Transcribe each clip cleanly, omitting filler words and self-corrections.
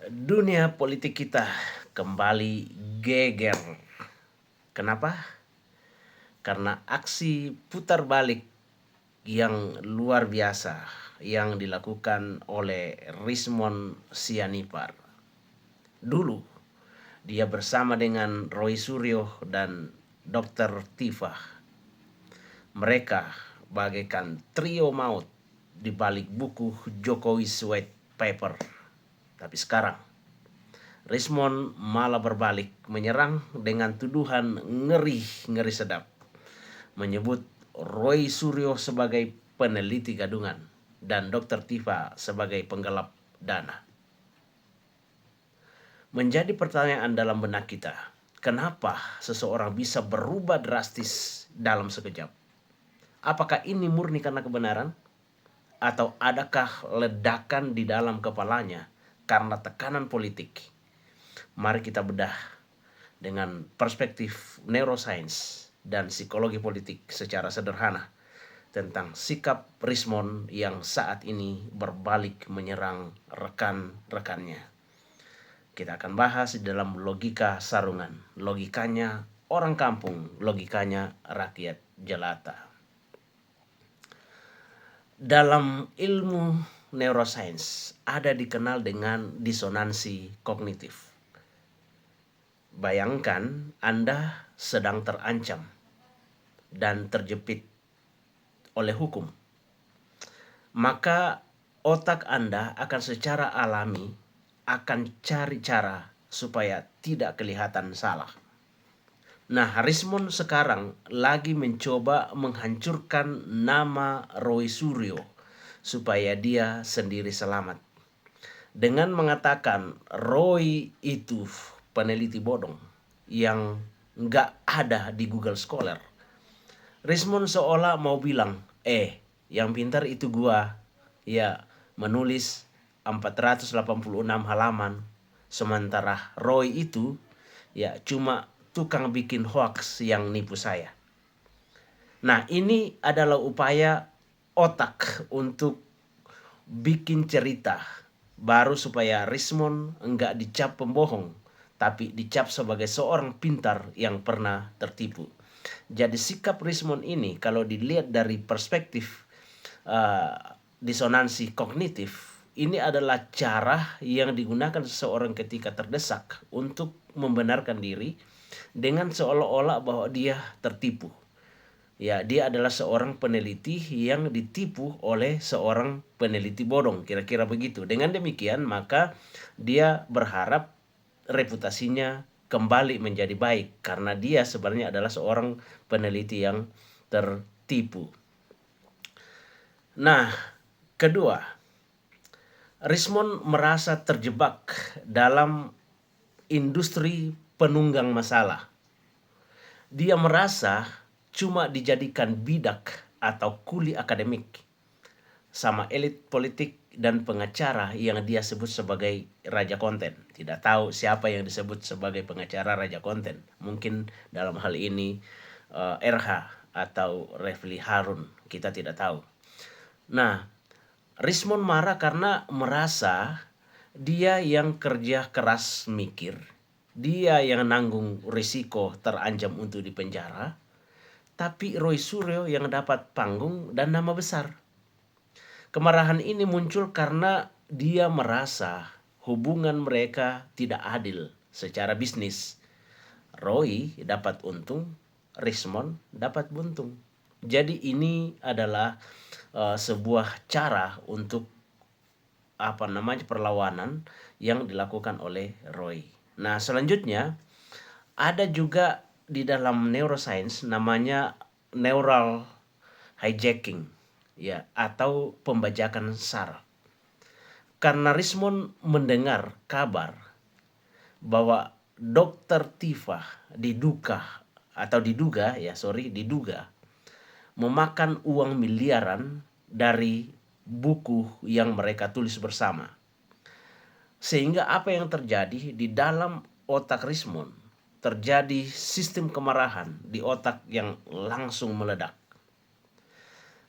Dunia politik kita kembali geger. Kenapa? Karena aksi putar balik yang luar biasa yang dilakukan oleh Rismon Sianipar. Dulu dia bersama dengan Roy Suryo dan Dr. Tifa. Mereka bagaikan trio maut di balik buku Jokowi's White Paper. Tapi sekarang Rismon malah berbalik menyerang dengan tuduhan ngeri sedap. Menyebut Roy Suryo sebagai peneliti gadungan dan Dr. Tifa sebagai penggelap dana. Menjadi pertanyaan dalam benak kita, kenapa seseorang bisa berubah drastis dalam sekejap? Apakah ini murni karena kebenaran? Atau adakah ledakan di dalam kepalanya karena tekanan politik? Mari kita bedah dengan perspektif neuroscience dan psikologi politik secara sederhana tentang sikap Rismon yang saat ini berbalik menyerang rekan-rekannya. Kita akan bahas di dalam logika sarungan, logikanya orang kampung, logikanya rakyat jelata. Dalam ilmu neuroscience ada dikenal dengan disonansi kognitif. Bayangkan Anda sedang terancam dan terjepit oleh hukum. Maka otak Anda akan secara alami akan cari cara supaya tidak kelihatan salah. Nah, Rismon sekarang lagi mencoba menghancurkan nama Roy Suryo supaya dia sendiri selamat. Dengan mengatakan Roy itu peneliti bodong yang nggak ada di Google Scholar. Rismon seolah mau bilang, yang pintar itu gua. Ya, menulis 486 halaman. Sementara Roy itu ya cuma tukang bikin hoax yang nipu saya. Nah, ini adalah upaya otak untuk bikin cerita baru supaya Rismon enggak dicap pembohong, tapi dicap sebagai seorang pintar yang pernah tertipu. Jadi sikap Rismon ini kalau dilihat dari perspektif disonansi kognitif, ini adalah cara yang digunakan seseorang ketika terdesak untuk membenarkan diri dengan seolah-olah bahwa dia tertipu. Ya, dia adalah seorang peneliti yang ditipu oleh seorang peneliti bodong, kira-kira begitu. Dengan demikian, maka dia berharap reputasinya kembali menjadi baik karena dia sebenarnya adalah seorang peneliti yang tertipu. Nah, kedua, Rismon merasa terjebak dalam industri penunggang masalah. Dia merasa cuma dijadikan bidak atau kuli akademik sama elit politik dan pengacara yang dia sebut sebagai raja konten. Tidak tahu siapa yang disebut sebagai pengacara raja konten. Mungkin dalam hal ini RH atau Refli Harun, kita tidak tahu. Nah, Rismon marah karena merasa dia yang kerja keras mikir, dia yang nanggung risiko terancam untuk dipenjara, tapi Roy Suryo yang dapat panggung dan nama besar. Kemarahan ini muncul karena dia merasa hubungan mereka tidak adil secara bisnis. Roy dapat untung, Rismon dapat buntung. Jadi ini adalah sebuah cara untuk perlawanan yang dilakukan oleh Roy. Nah, selanjutnya ada juga di dalam neuroscience namanya neural hijacking, ya, atau pembajakan saraf. Karena Rismon mendengar kabar bahwa Dr. Tifa diduga memakan uang miliaran dari buku yang mereka tulis bersama. Sehingga apa yang terjadi di dalam otak Rismon, terjadi sistem kemarahan di otak yang langsung meledak.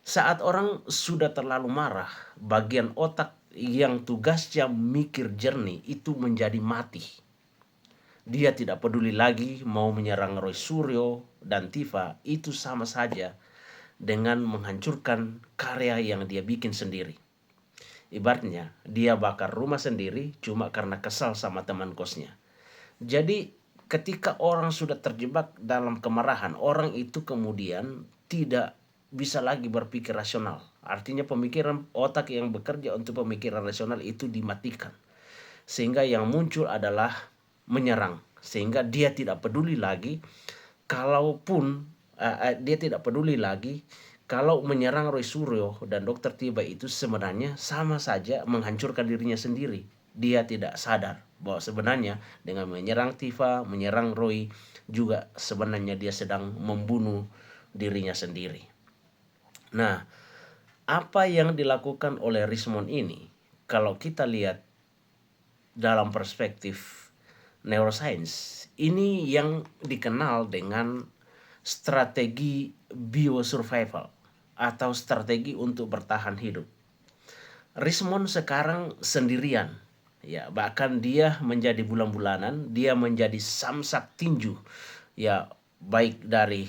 Saat orang sudah terlalu marah, bagian otak yang tugasnya mikir jernih itu menjadi mati. Dia tidak peduli lagi mau menyerang Roy Suryo dan Tifa, itu sama saja dengan menghancurkan karya yang dia bikin sendiri. Ibaratnya dia bakar rumah sendiri cuma karena kesal sama teman kosnya. Jadi ketika orang sudah terjebak dalam kemarahan, orang itu kemudian tidak bisa lagi berpikir rasional. Artinya pemikiran otak yang bekerja untuk pemikiran rasional itu dimatikan. Sehingga yang muncul adalah menyerang. Sehingga dia tidak peduli lagi kalaupun dia tidak peduli lagi kalau menyerang Roy Suryo dan Dr. Tiba itu sebenarnya sama saja menghancurkan dirinya sendiri. Dia tidak sadar bahwa sebenarnya dengan menyerang Tifa, menyerang Roy juga sebenarnya dia sedang membunuh dirinya sendiri. Nah, apa yang dilakukan oleh Richmond ini, kalau kita lihat dalam perspektif neuroscience, ini yang dikenal dengan strategi biosurvival atau strategi untuk bertahan hidup. Richmond sekarang sendirian, ya bahkan dia menjadi bulan-bulanan, dia menjadi samsak tinju, ya baik dari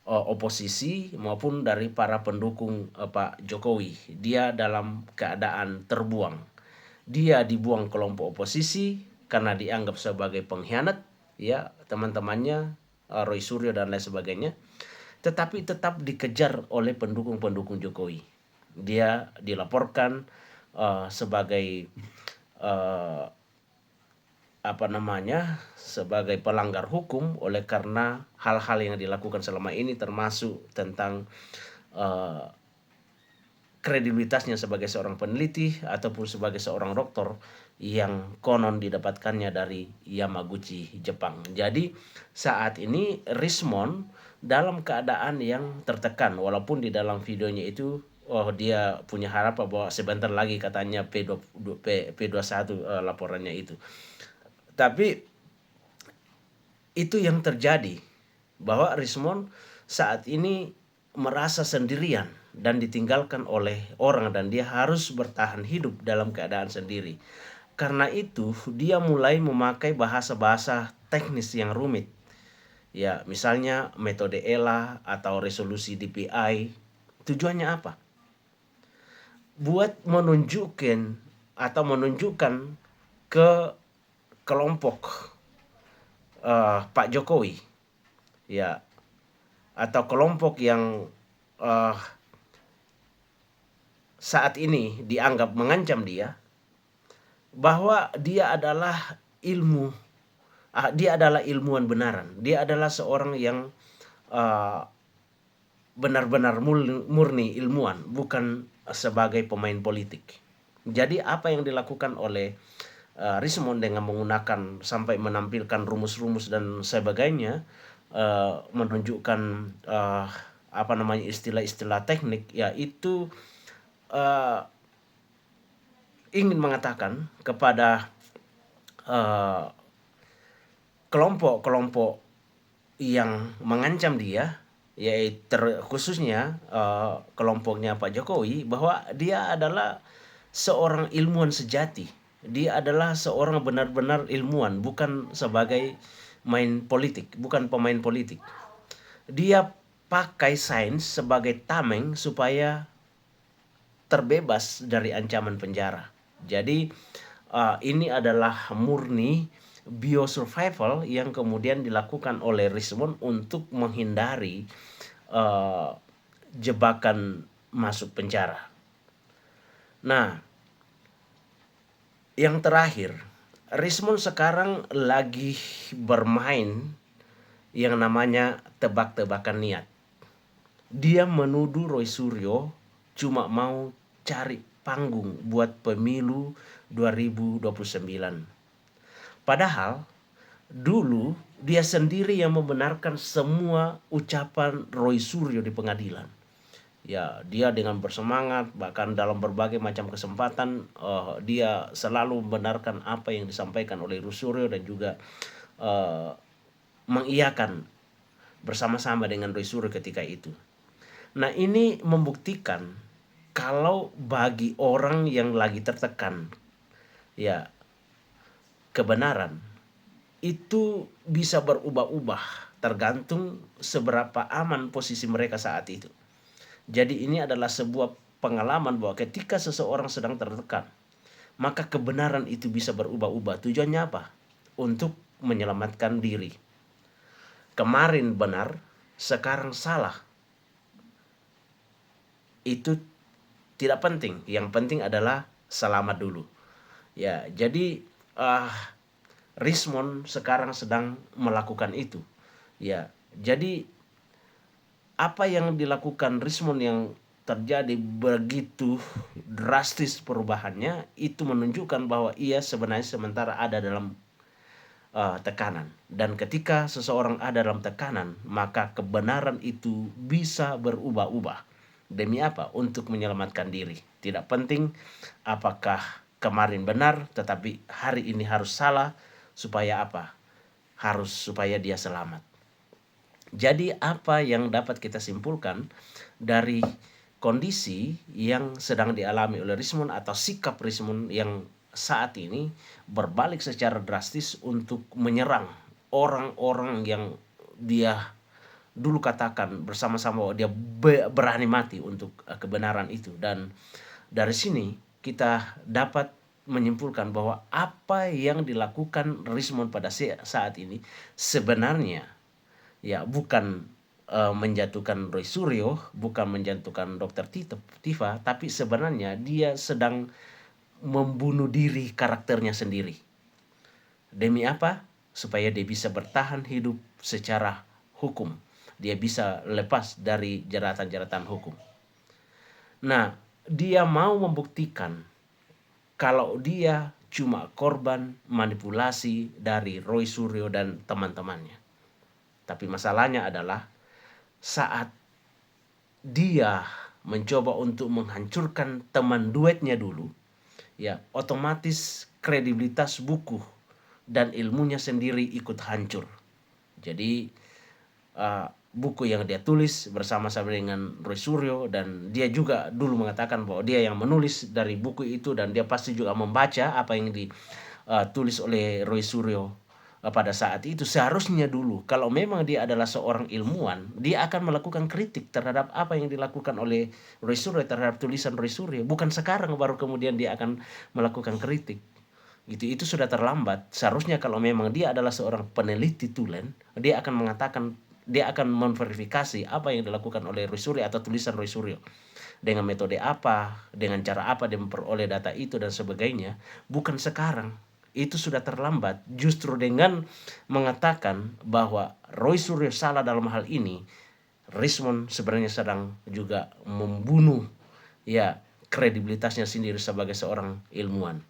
oposisi maupun dari para pendukung Pak Jokowi. Dia dalam keadaan terbuang. Dia dibuang kelompok oposisi karena dianggap sebagai pengkhianat, ya teman-temannya Roy Suryo dan lain sebagainya. Tetapi tetap dikejar oleh pendukung-pendukung Jokowi. Dia dilaporkan sebagai sebagai pelanggar hukum oleh karena hal-hal yang dilakukan selama ini, termasuk tentang kredibilitasnya sebagai seorang peneliti ataupun sebagai seorang dokter yang konon didapatkannya dari Yamaguchi, Jepang. Jadi saat ini Richmond dalam keadaan yang tertekan, walaupun di dalam videonya itu dia punya harapan bahwa sebentar lagi katanya P21 laporannya itu. Tapi itu yang terjadi, bahwa Richmond saat ini merasa sendirian dan ditinggalkan oleh orang dan dia harus bertahan hidup dalam keadaan sendiri. Karena itu dia mulai memakai bahasa-bahasa teknis yang rumit. Ya, misalnya metode ELA atau resolusi DPI. Tujuannya apa? Buat menunjukkan ke kelompok Pak Jokowi, ya, atau kelompok yang saat ini dianggap mengancam dia, bahwa dia adalah ilmuwan benaran. Dia adalah seorang yang benar-benar murni ilmuwan, bukan sebagai pemain politik. Jadi apa yang dilakukan oleh Richmond dengan menggunakan sampai menampilkan rumus-rumus dan sebagainya, menunjukkan istilah-istilah teknik, yaitu ingin mengatakan kepada kelompok-kelompok yang mengancam dia, yaitu khususnya kelompoknya Pak Jokowi, bahwa dia adalah seorang ilmuwan sejati. Dia adalah seorang benar-benar ilmuwan, bukan sebagai main politik, bukan pemain politik. Dia pakai sains sebagai tameng supaya terbebas dari ancaman penjara. Jadi ini adalah murni biosurvival yang kemudian dilakukan oleh Richmond untuk menghindari jebakan masuk penjara. Nah, yang terakhir, Richmond sekarang lagi bermain yang namanya tebak-tebakan niat. Dia menuduh Roy Suryo cuma mau cari panggung buat pemilu 2029. Padahal dulu dia sendiri yang membenarkan semua ucapan Roy Suryo di pengadilan. Ya, dia dengan bersemangat, bahkan dalam berbagai macam kesempatan dia selalu membenarkan apa yang disampaikan oleh Roy Suryo dan juga mengiyakan bersama-sama dengan Roy Suryo ketika itu. Nah, ini membuktikan kalau bagi orang yang lagi tertekan, ya, kebenaran itu bisa berubah-ubah tergantung seberapa aman posisi mereka saat itu. Jadi ini adalah sebuah pengalaman bahwa ketika seseorang sedang tertekan, maka kebenaran itu bisa berubah-ubah. Tujuannya apa? Untuk menyelamatkan diri. Kemarin benar, sekarang salah. Itu tidak penting. Yang penting adalah selamat dulu. Ya, jadi Rismond sekarang sedang melakukan itu. Ya, jadi apa yang dilakukan Rismond yang terjadi begitu drastis perubahannya, itu menunjukkan bahwa ia sebenarnya sementara ada dalam tekanan. Dan ketika seseorang ada dalam tekanan, maka kebenaran itu bisa berubah-ubah. Demi apa? Untuk menyelamatkan diri. Tidak penting apakah kemarin benar, tetapi hari ini harus salah. Supaya apa? Harus supaya dia selamat. Jadi apa yang dapat kita simpulkan dari kondisi yang sedang dialami oleh Rismond atau sikap Rismond yang saat ini berbalik secara drastis untuk menyerang orang-orang yang dia dulu katakan bersama-sama bahwa dia berani mati untuk kebenaran itu. Dan dari sini kita dapat menyimpulkan bahwa apa yang dilakukan Rismond pada saat ini sebenarnya ya bukan menjatuhkan Roy Suryo, bukan menjatuhkan Dr. Tifa, tapi sebenarnya dia sedang membunuh diri karakternya sendiri. Demi apa? Supaya dia bisa bertahan hidup secara hukum. Dia bisa lepas dari jeratan-jeratan hukum. Nah, dia mau membuktikan kalau dia cuma korban manipulasi dari Roy Suryo dan teman-temannya. Tapi masalahnya adalah saat dia mencoba untuk menghancurkan teman duetnya dulu, ya otomatis kredibilitas buku dan ilmunya sendiri ikut hancur. Jadi buku yang dia tulis bersama-sama dengan Roy Suryo, dan dia juga dulu mengatakan bahwa dia yang menulis dari buku itu, dan dia pasti juga membaca apa yang ditulis oleh Roy Suryo pada saat itu. Seharusnya dulu kalau memang dia adalah seorang ilmuwan, dia akan melakukan kritik terhadap apa yang dilakukan oleh Roy Suryo terhadap tulisan Roy Suryo, bukan sekarang baru kemudian dia akan melakukan kritik. Itu sudah terlambat. Seharusnya kalau memang dia adalah seorang peneliti tulen, dia akan mengatakan, dia akan memverifikasi apa yang dilakukan oleh Roy Suryo atau tulisan Roy Suryo, dengan metode apa, dengan cara apa dia memperoleh data itu dan sebagainya. Bukan sekarang, itu sudah terlambat. Justru dengan mengatakan bahwa Roy Suryo salah dalam hal ini, Rismond sebenarnya sedang juga membunuh ya kredibilitasnya sendiri sebagai seorang ilmuwan.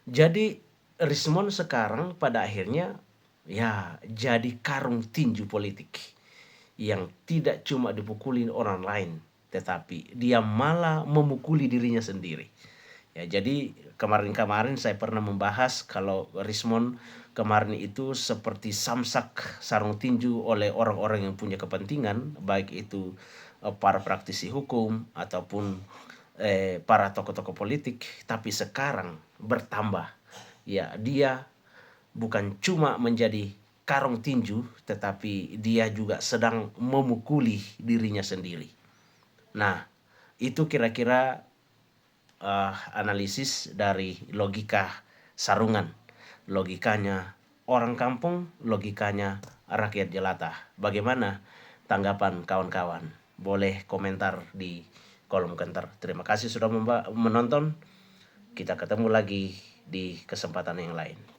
Jadi Rismond sekarang pada akhirnya ya jadi karung tinju politik yang tidak cuma dipukuli orang lain, tetapi dia malah memukuli dirinya sendiri. Ya, jadi kemarin-kemarin saya pernah membahas kalau Rismond kemarin itu seperti samsak sarung tinju oleh orang-orang yang punya kepentingan, baik itu para praktisi hukum ataupun para tokoh-tokoh politik. Tapi sekarang bertambah, ya dia bukan cuma menjadi karung tinju, tetapi dia juga sedang memukuli dirinya sendiri. Nah, itu kira-kira analisis dari logika sarungan. Logikanya orang kampung, logikanya rakyat jelata. Bagaimana tanggapan kawan-kawan? Boleh komentar di kolom komentar. Terima kasih sudah menonton. Kita ketemu lagi di kesempatan yang lain.